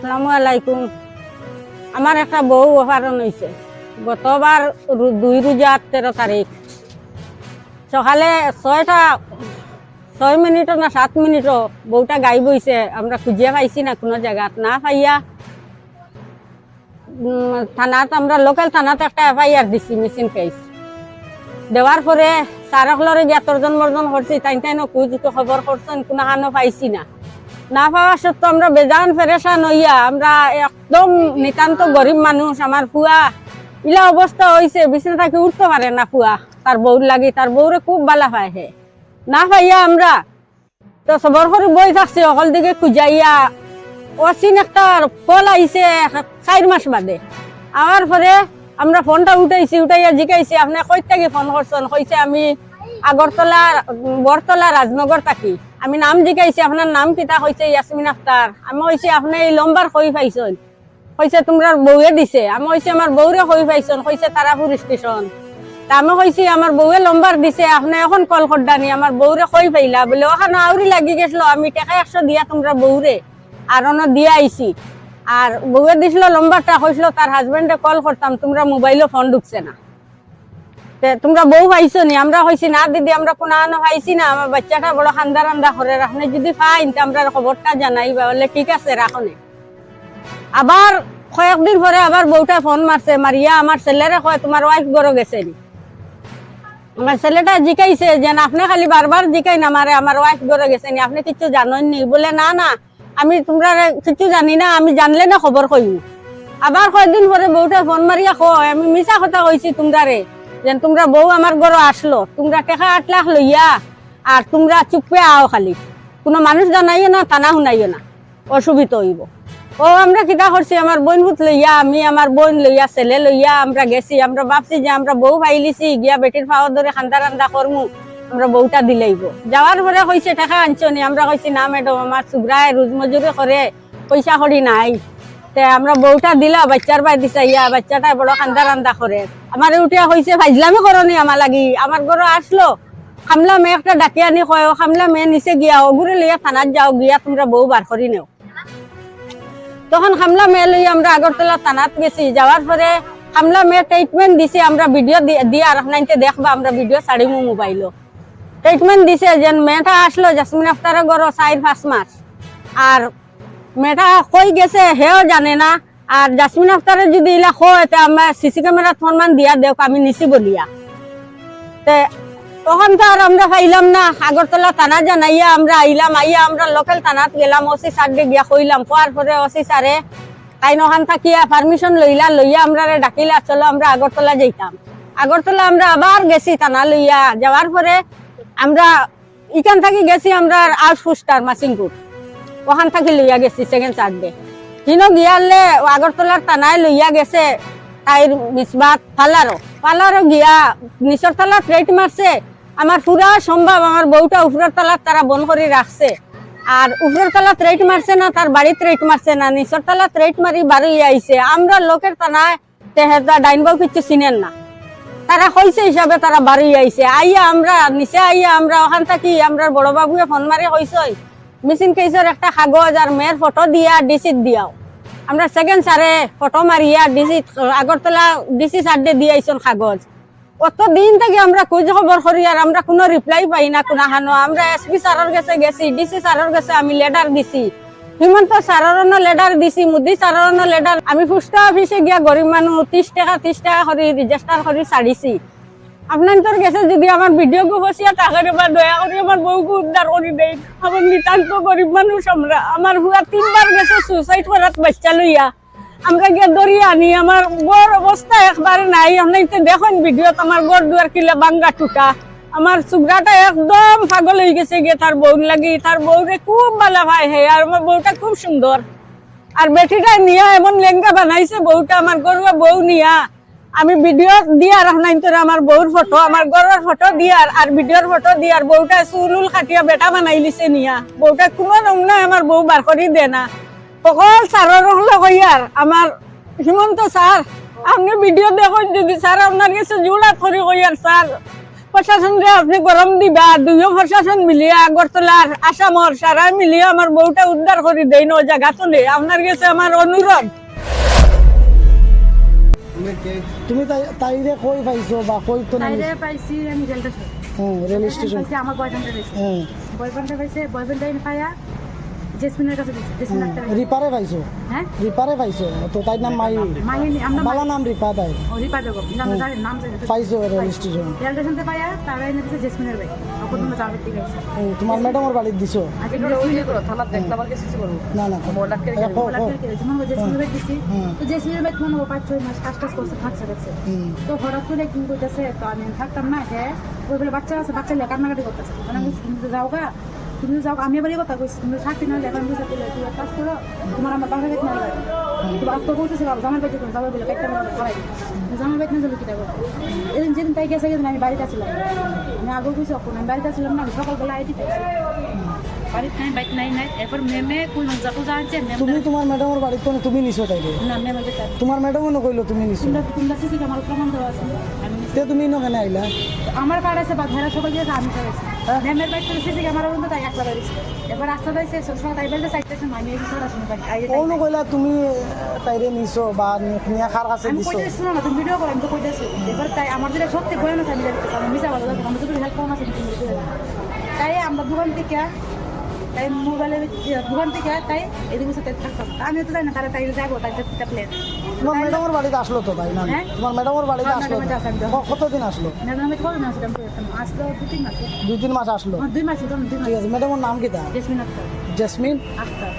আসসালামু আলাইকুম। আমার একটা বউ অপারণ হয়েছে গতবার 2 রোজা 13 তারিখ সকালে 6 মিনিটও না 7 মিনিটও বউটা গাইব হয়েছে। আমরা খুঁজিয়া পাইছি না কোনো জায়গা না পাইয়া থানাত আমরা লোকাল থানাতে একটা এফআইআর দিছি মিসিং কেস দেওয়ার পরে সারকলরে গিয়া তর্জন মর্জন করছি তাই খুঁজ খবর করছেন কোনো হানো পাইছি না পাওয়া সত্ত্বেও আমরা বেজান ফেরেশান হইয়া আমরা একদম নিতান্ত গরিব মানুষ। আমার ফুয়া ইলা অবস্থা হয়েছে বিছানা থাকি উঠতে পারে না ফুয়া, তার বউর লাগি তার বউরে খুব বালা পায় হে না পাইয়া আমরা তো সবর করে বই থাকছি অকল দিকে খুঁজাইয়া অচিন একটা ফল আইছে 4 মাস বাদে আমার পরে আমরা ফোনটা উঠাইয়া জিকাইছি আপনি কই থেকে ফোন করছেন, কইছে আমি আগরতলা বরতলা রাজনগর থাকি। আমি নাম জিকাইছি আপনার নাম কিতা, কইছে ইয়াসমিন আক্তার। আমি কইছি আপনি এই লম্বার কই পাইছেন, কইছে তোমরা বউয়ে দিছে। আমি কইছি আমার বউরে কই পাইছেন, কইছে তারাপুর স্টেশন। তা আমি কইছি আমার বউয়ে লম্বার দিছে আপনি এখন কল করদানি আমার বউরে কই পাইলা বলে ওখানে আউরি লাগি গেছিল। আমি টাকা 100 দিয়া তোমরা বউরে আর দিয়া আইছি আর বউয়ে দিছিল লম্বারটা, কইছিল তার হাজবেন্ডে কল করতাম তোমরা মোবাইলে ফোন ঢুকছে না, তোমরা বউ পাইছো নি। আমরা কইছি না দিদি আমরা কোনো আনো পাইছি না, আমার বাচ্চাটা বড় খান্দা রান্দা করে রাখনে যদি পাইন আমরা খবরটা জানাইবা বলে ঠিক আছে রাখনে। আবার কয়েকদিন পরে আবার বউটা ফোন মারছে, মারিয়া আমার ছেলেরে কয় তোমার ওয়াইফ গরো গেছে নি। আমার ছেলেটা জিকাইছে যে আপনি খালি বারবার জিকাই না মারে আমার ওয়াইফ গরো গেছে নি, আপনি কিছু জানেন নি বলে না না আমি তোমরা কিছু জানি না, আমি জানলে না খবর কইব। আবার কয়েকদিন পরে বউটা ফোন মারিয়া কয় আমি মিছা কথা কইছি তোমরারে যে তোমরা বউ আমার ঘরে আসলো, তোমরা টাকা 8 লাখ লইয়া আর তোমরা চুপে আও, খালি কোনো মানুষ জানাইও না থানা শুনাইও না, অসুবিধা হইব। ও আমরা কিতা করছি আমার বোন ভূত লইয়া আমি আমার বোন লইয়া ছেলে লইয়া আমরা গেছি। আমরা ভাবছি যে আমরা বউ পাইলিছি গিয়া বেটির পাওয়ার ধরে খান্দা রান্দা করমু, আমরা বউটা দিলেইব। যাওয়ার পরে কইছে টাকা আনছনি, আমরা কইছি না ম্যাডাম আমার সুগ্রায় রোজ মজুরি করে পয়সা করি নাই। আমরা বউটা দিলা বাচ্চার বাই দিছা ইয়া বাচ্চাটা বড় খান্দা রান্দা করে। আমার উঠিয়া হয়েছে ফাইজলামি করনি আমার লাগি। আমার ঘরে আসলো খামলা মেয়ে একটা ডাকি আনি কয় খামলা মেয়ে নিচে গিয়া ওগুলো লইয়া থানাত যাও গিয়া তোমরা বউ বার করি নেও। তখন খামলা মেয়ে লইয়া আমরা আগরতলা থানাত গেছি। যাওয়ার পরে খামলা মেয়ে ট্রিটমেন্ট দিছে, আমরা ভিডিও দিয়ে আর আপনাইতে দেখবা আমরা ভিডিও ছাড়িমু মোবাইলও। ট্রিটমেন্ট দিছে যে মেয়েটা আসলো জাসমিন আক্তারের ঘরে 4-5 মাস আর মেয়েটা কই গেছে হেও জানে না। আর জাসমিন আক্তারের যদি ইলা হয় তে আমরা সিসি ক্যামেরা ফোনমান দিয়া দেখ আমি নিছি বলিয়া তে তখন তো আর আমরা পাইলাম না। আগরতলা থানা জানাইয়া আমরা আইলাম, আইয়া আমরা লোকাল থানাত গেলাম, ওসি স্যারকে গিয়া কইলাম। কোয়ার পরে ওসি স্যারে তাই নখান থাকিয়া পারমিশন লইয়া আমরা ডাকিলা চলো আমরা আগরতলা যাইতাম। আগরতলা আমরা আবার গেছি থানা লইয়া। যাওয়ার পরে আমরা ইখান থাকি গেছি আমরা আউটপোস্টার মাসিংপুর, ওখান থাকি লইয়া গেছি সেকেন্ড সার্ডে কিনো গিয়ালে আগরতলার থানায় লইয়া গেছে তাইর মিসবাত পালারও গিয়া নিচর তলা ট্রেট মারছে। আমার পুরা সম্ভব আমার বউটা উপরের তলার তারা বন করে রাখছে আর উপরের তলা ট্রেট মারছে না, তার বাড়ি ট্রেট মারছে না, নিচর তলা ট্রেট মারি বাড়ি আইছে। আমরা লোকের থানায় তেহেতা ডাইন বউ কিছু চিনেন না, তারা কইছে হিসাবে তারা বাড়ি আইছে। আইয়া আমরা নিচে আইয়া আমরা ওখান থাকি আমরা বড় বাবুয়ে ফোন মারি কইছে মিসিং কেসের একটা কাগজ আর মেয়ের ফটো দিয়া ডিসিত দিয়াও। আমরা সেকেন্ড সারে ফটো মারিয়া ডিসি আগরতলা ডিসি সারডে দিয়াইছন কাগজ। অত দিন থেকে আমরা খোঁজ খবর করি আর আমরা কোনো রিপ্লাই পাই না কোনো হানো। আমরা এসপি স্যারের কাছে গেছি, ডিসি স্যারের কাছে আমি লেটার দিছি, হিমন্ত স্যারের লেটার দিছি, মোদি স্যারের লেটার। আমি পোস্ট অফিসে গিয়া গরিব মানুষ 30 টাকা করে রেজিস্টার করে ছাড়িছি। আপনার গেছে যদি আমার ভিডিও গো বসিয়া টাকার এবার দয়া করে আমার বউকে উদ্ধার করে দেয়। আমার নিতান্ত গরিব মানুষ আমরা। আমার হুয়া 3 বার গেছে সুসাইড করার বাচ্চা লইয়া, আমরা গিয়ে দরিয়া আনি। আমার গড় অবস্থা একবারে নাই। আপনাকে দেখুন ভিডিওত আমার গড় দুয়ার কিলা বাঙ্গা টুটা। আমার সুগ্রাটা একদম পাগল হয়ে গেছে গিয়ে তার বউ লাগি। তার বউরে খুব ভালো ভাই হে আর আমার বউটা খুব সুন্দর। আর বেটিটা নিয়া এমন লেঙ্গা বানাইছে বউটা, আমার গরুয়া বউ নিয়া আমি ভিডিও দিয়ে আর আমার বউর ফটো আমার ঘরের ফটো দিয়ে আর ভিডিওর ফটো দিয়ে আর বউটা চুল খাটিয়া বেটা বানাই লিছে নিয়া। বউটা কোনো রং নাই, আমার বউ বার করি দে না। সকল স্যারের লগাইয়ার আমার হিমন্ত স্যার আপনি ভিডিও দেখুন যদি স্যার আপনার কাছে জোড়া করি কইয়ার স্যার প্রশাসনকে আপনি গরম দিবা, দুইও প্রশাসন মিলিয়ে আগরতলার আসামর সারা মিলিয়ে আমার বউটা উদ্ধার করে দেই না জায়গা তো নেই। আপনার কাছে আমার অনুরোধ। তুমি তাইরে কই পাইছো বা কই তো না? তাইরে পাইছি আমি রেল স্টেশন। হ্যাঁ, রেল স্টেশন। পাইছি আমার বয়ফ্রেন্ডে পাইছি। হ্যাঁ, বয়ফ্রেন্ডে পাইছে, বয়ফ্রেন্ডে পাইয়া জেসমিনের কাছে দিছি। জেসমিন একটা রিপারে পাইছো? হ্যাঁ রিপারে পাইছো তো তাই নাম মাই মাহিনী আমরা বালা নাম রিপা তাই রিপা বেগম নাম জানি নাম জানি পাইছো রেল স্টেশন। রেল স্টেশনতে পাইয়া তারা এনে দিছে জেসমিনের ভাই তখন তোমরা যাবে ঠিক আছে ও, তোমার ম্যাডামের বাড়ি দিছো? আগে জেসমিনের করো থানা দেখতে পারকে কিছু করব না না মোলাকে যেমন জেসমিনের ভাই দিছি হুম। তো জেসমিনের ভাই মনে হয় 5-6 মাস কাজ টাজ করছে থাকছে দেখছে তো হঠাৎ করে কি করতেছে তো আমি থাকতাম না যে ওই বলে বাচ্চা আছে বাচ্চা লিয়ে কান্নাকাটি করতেছে মানে আমি তুমি তো যাও গা তুমি যাও আমি এবারই কথা কইছি তুমি থাকতে না এখন বুঝা দিলে তুই কাজ করো তোমার আমার বাসা গেছে না তুমি আত্ম করতেছে বাবা জামার বাড়িতে যাবে বলে একটা করাই জামার বাড়িতে না যাবে কি দেবো এদিন যেদিন তাই গেছে সেদিন আমি বাড়িতে ছিলাম আমি আগে কইছি এখন আমি বাড়িতে ছিলাম না আমি সকালবেলা আইটি পাইছি বাড়িতে নাই বাইক নাই নাই এরপর মেমে কোন যাবো জানছে তুমি তোমার ম্যাডামের বাড়ি তো তুমি নিছো তাইলে? না মেমে যেটা তোমার ম্যাডামও না কইলো তুমি নিছো? তোমরা সিসি ক্যামেরা প্রমাণ দেওয়া আছে আমি তে তুমি ইনো কেন আইলা? আমার কার্ড আছে বা ঘেরা সবাই গিয়েছে আমি করেছি ম্যামের বাড়ি থেকে সিসি ক্যামেরা বন্ধ তাই একলা বাড়িছে এবার রাস্তা দাইছে সবসময় তাই বলতে সাইডটা মামি এই কিছু শুনে পাই কোন কইলা তুমি তাইরে নিছো বা নিয়া কার কাছে আমি দিছো? কইতে শুনো না তুমি ভিডিও করো আমি তো কইতেছি এবার তাই আমার যেটা সত্যি ভয় না আমি জানতে আমি মিছা বলা যাবে আমি তো হেল্প কম আছে তাই আমরা দোকান থেকে তাই মোবাইলের দোকান থেকে তাই এদিকে সাথে থাকতাম আমি তো জানি না তারা তাই যাবো তাই প্লেন তোমার ম্যাডামের বাড়িতে আসলো তো তাই না? হ্যাঁ? তোমার ম্যাডামের বাড়িতে হ্যাঁ, আসলো ম্যাডামের বাড়িতে আসলো। কতদিন আসলো? আমি কবে মাস আসলো 2-3 মাস 2-3 মাস আসলো। 2 মাস 2 মাস ঠিক আছে, ম্যাডামের নাম কি তা? জেসমিন আক্তার জেসমিন আক্তার